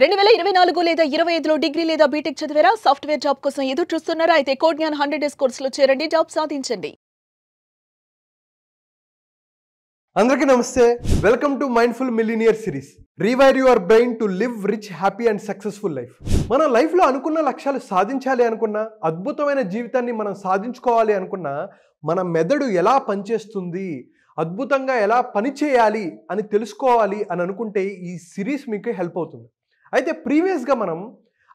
2024 లేదా 25లో డిగ్రీ లేదా బీటెక్ చదివారా? సాఫ్ట్‌వేర్ జాబ్ కోసం ఎదురు చూస్తున్నారా? అయితే కోడ్ జ్ఞాన్ 100 డేస్ కోర్సులో చేరండి, జాబ్ సాధించండి. అందరికీ నమస్తే. Welcome to mindful millionaire series. Rewire your brain to live rich, happy and successful life. మన లైఫ్లో అనుకున్న లక్ష్యాలు సాధించాలి అనుకున్నా, అద్భుతమైన జీవితాన్ని మనం సాధించుకోవాలి అనుకున్నా, మన మెదడు ఎలా పనిచేస్తుంది, అద్భుతంగా ఎలా పనిచేయాలి అని తెలుసుకోవాలి అని అనుకుంటే ఈ సిరీస్ మీకు హెల్ప్ అవుతుంది. అయితే ప్రీవియస్గా మనం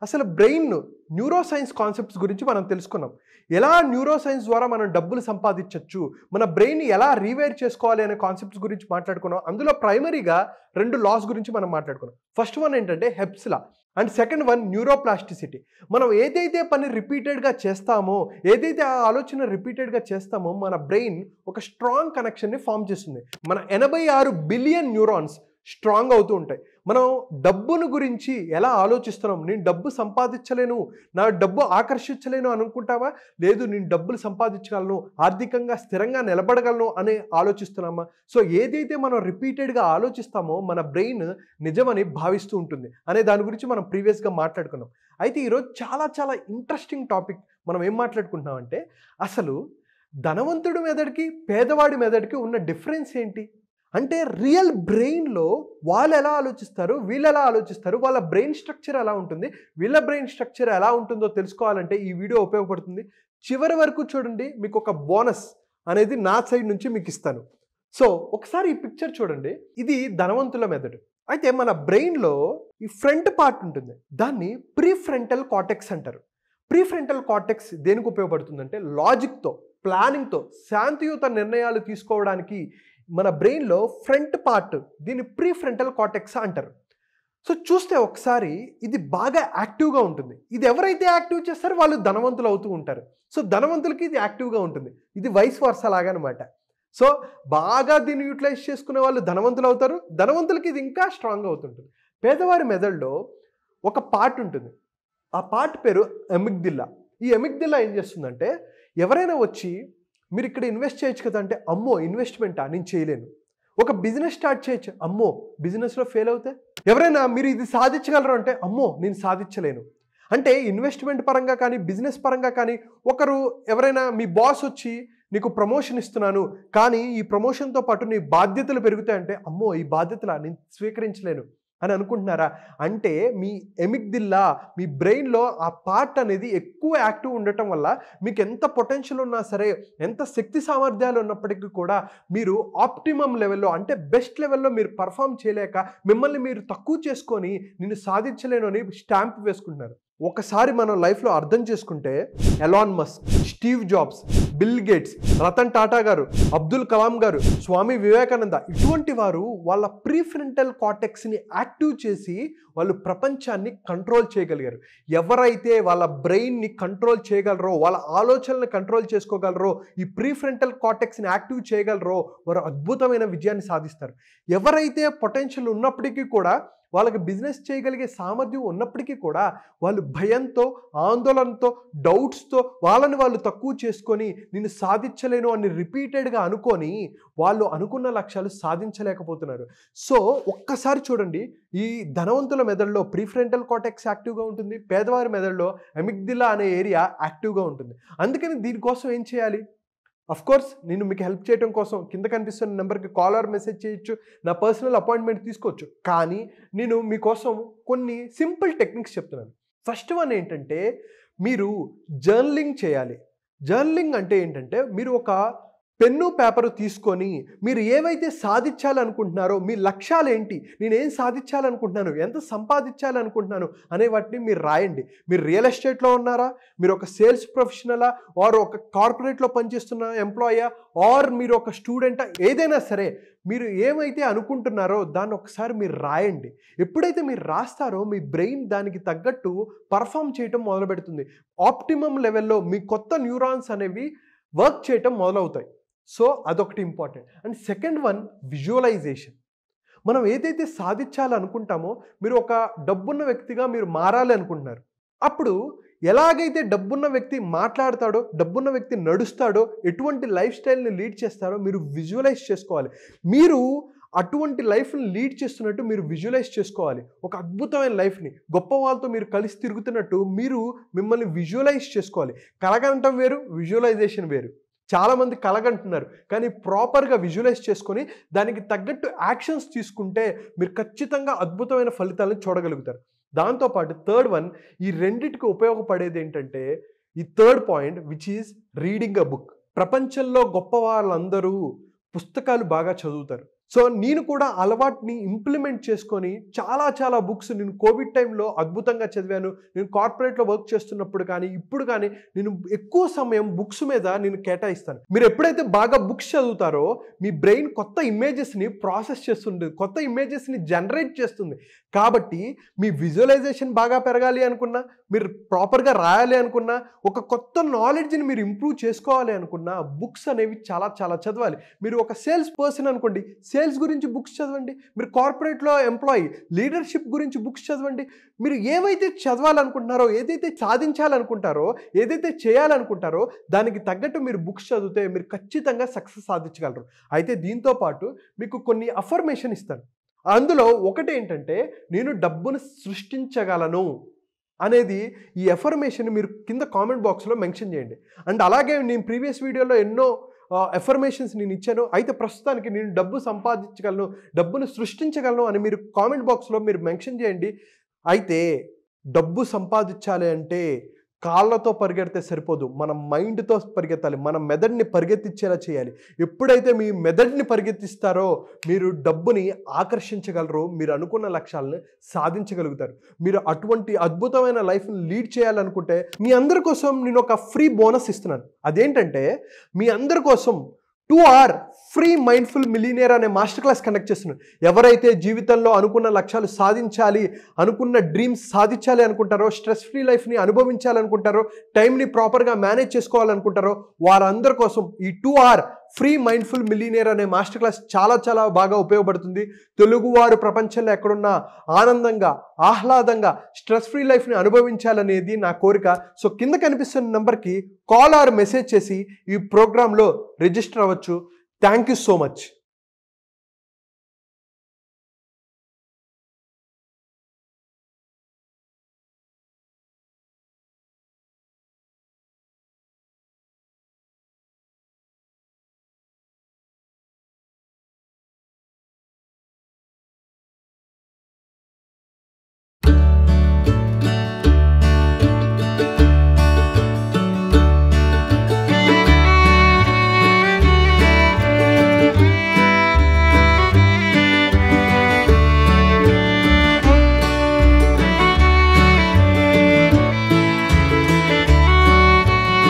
అసలు బ్రెయిన్ న్యూరో సైన్స్ కాన్సెప్ట్స్ గురించి మనం తెలుసుకున్నాం. ఎలా న్యూరో సైన్స్ ద్వారా మనం డబ్బులు సంపాదించవచ్చు, మన బ్రెయిన్ ఎలా రీవైర్ చేసుకోవాలి అనే కాన్సెప్ట్స్ గురించి మాట్లాడుకున్నాం. అందులో ప్రైమరీగా 2 లాస్ గురించి మనం మాట్లాడుకున్నాం. ఫస్ట్ వన్ ఏంటంటే హెబ్స్ law and second one neuroplasticity. మనం ఏదైతే పని రిపీటెడ్గా చేస్తామో, ఏదైతే ఆ ఆలోచన రిపీటెడ్గా చేస్తామో మన బ్రెయిన్ ఒక స్ట్రాంగ్ కనెక్షన్ని ఫామ్ చేస్తుంది. మన 86 బిలియన్ న్యూరాన్స్ స్ట్రాంగ్ అవుతూ ఉంటాయి. మనం డబ్బును గురించి ఎలా ఆలోచిస్తున్నాం, నేను డబ్బు సంపాదించలేను, నా డబ్బు ఆకర్షించలేను అనుకుంటావా? లేదు, నేను డబ్బులు సంపాదించగలను, ఆర్థికంగా స్థిరంగా నిలబడగలను అని ఆలోచిస్తున్నామా? సో ఏదైతే మనం రిపీటెడ్గా ఆలోచిస్తామో మన బ్రెయిన్ నిజమని భావిస్తూ ఉంటుంది అనే దాని గురించి మనం ప్రీవియస్గా మాట్లాడుకున్నాం. అయితే ఈరోజు చాలా చాలా ఇంట్రెస్టింగ్ టాపిక్ మనం ఏం మాట్లాడుకుంటున్నామంటే, అసలు ధనవంతుడి మెదడుకి పేదవాడి మెదడుకి ఉన్న డిఫరెన్స్ ఏంటి అంటే, రియల్ బ్రెయిన్లో వాళ్ళు ఎలా ఆలోచిస్తారు, వీళ్ళు ఎలా ఆలోచిస్తారు, వాళ్ళ బ్రెయిన్ స్ట్రక్చర్ ఎలా ఉంటుంది, వీళ్ళ బ్రెయిన్ స్ట్రక్చర్ ఎలా ఉంటుందో తెలుసుకోవాలంటే ఈ వీడియో ఉపయోగపడుతుంది. చివరి వరకు చూడండి, మీకు ఒక బోనస్ అనేది నా సైడ్ నుంచి మీకు ఇస్తాను. సో ఒకసారి ఈ పిక్చర్ చూడండి, ఇది ధనవంతుల మెదడు. అయితే మన బ్రెయిన్లో ఈ ఫ్రంట్ పార్ట్ ఉంటుంది, దాన్ని ప్రీఫ్రంటల్ కార్టెక్స్ అంటారు. ప్రీఫ్రంటల్ కార్టెక్స్ దేనికి ఉపయోగపడుతుందంటే, లాజిక్తో, ప్లానింగ్తో, శాంతియుత నిర్ణయాలు తీసుకోవడానికి మన బ్రెయిన్లో ఫ్రంట్ పార్ట్, దీన్ని ప్రీఫ్రంటల్ కార్టెక్స్ అంటారు. సో చూస్తే ఒకసారి ఇది బాగా యాక్టివ్గా ఉంటుంది. ఇది ఎవరైతే యాక్టివ్ చేస్తారో వాళ్ళు ధనవంతులు అవుతూ ఉంటారు. సో ధనవంతులకి ఇది యాక్టివ్గా ఉంటుంది. ఇది వైస్ వర్సా లాగా అనమాట. సో బాగా దీన్ని యూటిలైజ్ చేసుకునే వాళ్ళు ధనవంతులు అవుతారు, ధనవంతులకి ఇది ఇంకా స్ట్రాంగ్ అవుతుంటుంది. పేదవారి మెదడులో ఒక పార్ట్ ఉంటుంది, ఆ పార్ట్ పేరు ఎమిగ్దిల్లా. ఈ ఎమిగ్దిల్లా ఏం చేస్తుందంటే, ఎవరైనా వచ్చి మీరు ఇక్కడ ఇన్వెస్ట్ చేయొచ్చు కదా అంటే, అమ్మో ఇన్వెస్ట్మెంటా, నేను చేయలేను. ఒక బిజినెస్ స్టార్ట్ చేయొచ్చు, అమ్మో బిజినెస్లో ఫెయిల్ అవుతే. ఎవరైనా మీరు ఇది సాధించగలరు అంటే, అమ్మో నేను సాధించలేను. అంటే ఇన్వెస్ట్మెంట్ పరంగా కానీ బిజినెస్ పరంగా కానీ ఎవరైనా మీ బాస్ వచ్చి నీకు ప్రమోషన్ ఇస్తున్నాను, కానీ ఈ ప్రమోషన్తో పాటు నీ బాధ్యతలు పెరుగుతాయంటే, అమ్మో ఈ బాధ్యతలా నేను స్వీకరించలేను అని అనుకుంటున్నారా? అంటే మీ ఎమిగ్దిల్లా, మీ బ్రెయిన్లో ఆ పార్ట్ అనేది ఎక్కువ యాక్టివ్ ఉండటం వల్ల మీకు ఎంత పొటెన్షియల్ ఉన్నా సరే, ఎంత శక్తి సామర్థ్యాలు ఉన్నప్పటికీ కూడా మీరు ఆప్టిమమ్ లెవెల్లో, అంటే బెస్ట్ లెవెల్లో మీరు పర్ఫామ్ చేయలేక మిమ్మల్ని మీరు తక్కువ చేసుకొని నేను సాధించలేను అని స్టాంప్ వేసుకుంటున్నారు. ఒకసారి మనం లైఫ్లో అర్థం చేసుకుంటే, Elon Musk, Steve Jobs, Bill Gates, Ratan Tata గారు, అబ్దుల్ కలాం గారు, స్వామి వివేకానంద, ఇటువంటి వారు వాళ్ళ ప్రీఫ్రంటల్ కార్టెక్స్ని యాక్టివ్ చేసి వాళ్ళు ప్రపంచాన్ని కంట్రోల్ చేయగలిగారు. ఎవరైతే వాళ్ళ బ్రెయిన్ని కంట్రోల్ చేయగలరో, వాళ్ళ ఆలోచనలను కంట్రోల్ చేసుకోగలరో, ఈ ప్రీఫ్రంటల్ కార్టెక్స్ని యాక్టివ్ చేయగలరో వారు అద్భుతమైన విజయాన్ని సాధిస్తారు. ఎవరైతే పొటెన్షియల్ ఉన్నప్పటికీ కూడా, వాళ్ళకి బిజినెస్ చేయగలిగే సామర్థ్యం ఉన్నప్పటికీ కూడా వాళ్ళు భయంతో, ఆందోళనతో, డౌట్స్తో వాళ్ళని వాళ్ళు తక్కువ చేసుకొని నేను సాధించలేను అని రిపీటెడ్గా అనుకొని వాళ్ళు అనుకున్న లక్ష్యాలు సాధించలేకపోతున్నారు. సో ఒక్కసారి చూడండి, ఈ ధనవంతుల మెదడులో ప్రీఫ్రంటల్ కార్టెక్స్ యాక్టివ్గా ఉంటుంది, పేదవారి మెదడులో ఎమిగ్దిల్లా అనే ఏరియా యాక్టివ్గా ఉంటుంది. అందుకని దీనికోసం ఏం చేయాలి? కోర్స్ నేను మీకు హెల్ప్ చేయడం కోసం కింద కనిపిస్తున్న నెంబర్కి కాల్ ఆర్ మెసేజ్ చేయొచ్చు, నా పర్సనల్ అపాయింట్మెంట్ తీసుకోవచ్చు. కానీ నేను మీకోసం కొన్ని సింపుల్ టెక్నిక్స్ చెప్తున్నాను. ఫస్ట్ వన్ ఏంటంటే, మీరు జర్నలింగ్ చేయాలి. జర్నలింగ్ అంటే ఏంటంటే, మీరు ఒక పెన్ను పేపరు తీసుకొని మీరు ఏవైతే సాధించాలనుకుంటున్నారో, మీ లక్ష్యాలు ఏంటి, నేనేం సాధించాలనుకుంటున్నాను, ఎంత సంపాదించాలనుకుంటున్నాను అనే వాటిని మీరు రాయండి. మీరు రియల్ ఎస్టేట్లో ఉన్నారా, మీరు ఒక సేల్స్ ప్రొఫెషనలా, ఆర్ ఒక కార్పొరేట్లో పనిచేస్తున్న ఎంప్లాయా, ఆర్ మీరు ఒక స్టూడెంటా, ఏదైనా సరే మీరు ఏమైతే అనుకుంటున్నారో దాన్ని ఒకసారి మీరు రాయండి. ఎప్పుడైతే మీరు రాస్తారో మీ బ్రెయిన్ దానికి తగ్గట్టు పర్ఫామ్ చేయటం మొదలు పెడుతుంది. ఆప్టిమమ్ లెవెల్లో మీ కొత్త న్యూరాన్స్ అనేవి వర్క్ చేయటం మొదలవుతాయి. సో అదొకటి important. And second one, visualization. మనం ఏదైతే సాధించాలనుకుంటామో, మీరు ఒక డబ్బున్న వ్యక్తిగా మీరు మారాలి అనుకుంటున్నారు. అప్పుడు ఎలాగైతే డబ్బున్న వ్యక్తి మాట్లాడతాడో, డబ్బున్న వ్యక్తి నడుస్తాడో, ఎటువంటి లైఫ్ స్టైల్ని లీడ్ చేస్తారో మీరు విజువలైజ్ చేసుకోవాలి. మీరు అటువంటి లైఫ్ని లీడ్ చేస్తున్నట్టు మీరు విజువలైజ్ చేసుకోవాలి. ఒక అద్భుతమైన లైఫ్ని గొప్ప వాళ్ళతో మీరు కలిసి తిరుగుతున్నట్టు మీరు మిమ్మల్ని విజువలైజ్ చేసుకోవాలి. కలగంటం వేరు, విజువలైజేషన్ వేరు. చాలామంది కలగంటున్నారు, కానీ ప్రాపర్గా విజువలైజ్ చేసుకొని దానికి తగ్గట్టు యాక్షన్స్ తీసుకుంటే మీరు ఖచ్చితంగా అద్భుతమైన ఫలితాలను చూడగలుగుతారు. దాంతోపాటు థర్డ్ వన్, ఈ రెండిటికి ఉపయోగపడేది ఏంటంటే ఈ third point which is reading a book. ప్రపంచంలో గొప్ప వాళ్ళందరూ పుస్తకాలు బాగా చదువుతారు. సో నేను కూడా అలవాటుని ఇంప్లిమెంట్ చేసుకొని చాలా బుక్స్ నేను కోవిడ్ టైంలో అద్భుతంగా చదివాను. నేను కార్పొరేట్లో వర్క్ చేస్తున్నప్పుడు కానీ ఇప్పుడు కానీ నేను ఎక్కువ సమయం బుక్స్ మీద నేను కేటాయిస్తాను. మీరు ఎప్పుడైతే బాగా బుక్స్ చదువుతారో మీ బ్రెయిన్ కొత్త ఇమేజెస్ని ప్రాసెస్ చేస్తుంది, కొత్త ఇమేజెస్ని జనరేట్ చేస్తుంది. కాబట్టి మీ విజువలైజేషన్ బాగా పెరగాలి అనుకున్నా, మీరు ప్రాపర్గా రాయాలి అనుకున్నా, ఒక కొత్త నాలెడ్జ్ని మీరు ఇంప్రూవ్ చేసుకోవాలి అనుకున్నా బుక్స్ అనేవి చాలా చదవాలి. మీరు ఒక సేల్స్ పర్సన్ అనుకోండి, సేల్స్ గురించి బుక్స్ చదవండి. మీరు కార్పొరేట్లో ఎంప్లాయీ, లీడర్షిప్ గురించి బుక్స్ చదవండి. మీరు ఏవైతే చదవాలనుకుంటున్నారో, ఏదైతే సాధించాలనుకుంటారో, ఏదైతే చేయాలనుకుంటారో దానికి తగ్గట్టు మీరు బుక్స్ చదివితే మీరు ఖచ్చితంగా సక్సెస్ సాధించగలరు. అయితే దీంతో పాటు మీకు కొన్ని అఫర్మేషన్ ఇస్తాను. అందులో ఒకటి ఏంటంటే నేను డబ్బును సృష్టించగలను అనేది. ఈ ఎఫర్మేషన్ మీరు కింద కామెంట్ బాక్స్లో మెన్షన్ చేయండి. అండ్ అలాగే నేను ప్రీవియస్ వీడియోలో ఎన్నో ఎఫర్మేషన్స్ నేను ఇచ్చాను. అయితే ప్రస్తుతానికి నేను డబ్బు సంపాదించగలను, డబ్బును సృష్టించగలను అని మీరు కామెంట్ బాక్స్లో మీరు మెన్షన్ చేయండి. అయితే డబ్బు సంపాదించాలి అంటే కాళ్ళతో పరిగెడితే సరిపోదు, మన మైండ్తో పరిగెత్తాలి, మన మెదడుని పరిగెత్తించేలా చేయాలి. ఎప్పుడైతే మీ మెదడుని పరిగెత్తిస్తారో మీరు డబ్బుని ఆకర్షించగలరు, మీరు అనుకున్న లక్ష్యాలను సాధించగలుగుతారు. మీరు అటువంటి అద్భుతమైన లైఫ్ని లీడ్ చేయాలనుకుంటే మీ అందరి కోసం నేను ఒక ఫ్రీ బోనస్ ఇస్తున్నాను. అదేంటంటే మీ అందరి కోసం 2 hour ఫ్రీ మైండ్ఫుల్ మిలియనియర్ అనే మాస్టర్ క్లాస్ కండక్ట్ చేస్తున్నాను. ఎవరైతే జీవితంలో అనుకున్న లక్ష్యాలు సాధించాలి, అనుకున్న డ్రీమ్స్ సాధించాలి అనుకుంటారో, స్ట్రెస్ ఫ్రీ లైఫ్ని అనుభవించాలనుకుంటారో, టైంని ప్రాపర్గా మేనేజ్ చేసుకోవాలనుకుంటారో వారందరి కోసం ఈ 2 hour ఫ్రీ మైండ్ఫుల్ మిలియనియర్ అనే మాస్టర్ క్లాస్ చాలా బాగా ఉపయోగపడుతుంది. తెలుగువారు ప్రపంచంలో ఎక్కడున్నా ఆనందంగా, ఆహ్లాదంగా స్ట్రెస్ ఫ్రీ లైఫ్ని అనుభవించాలనేది నా కోరిక. సో కింద కనిపిస్తున్న నెంబర్కి కాల్ ఆర్ మెసేజ్ చేసి ఈ ప్రోగ్రాంలో రిజిస్టర్ అవ్వచ్చు. Thank you so much.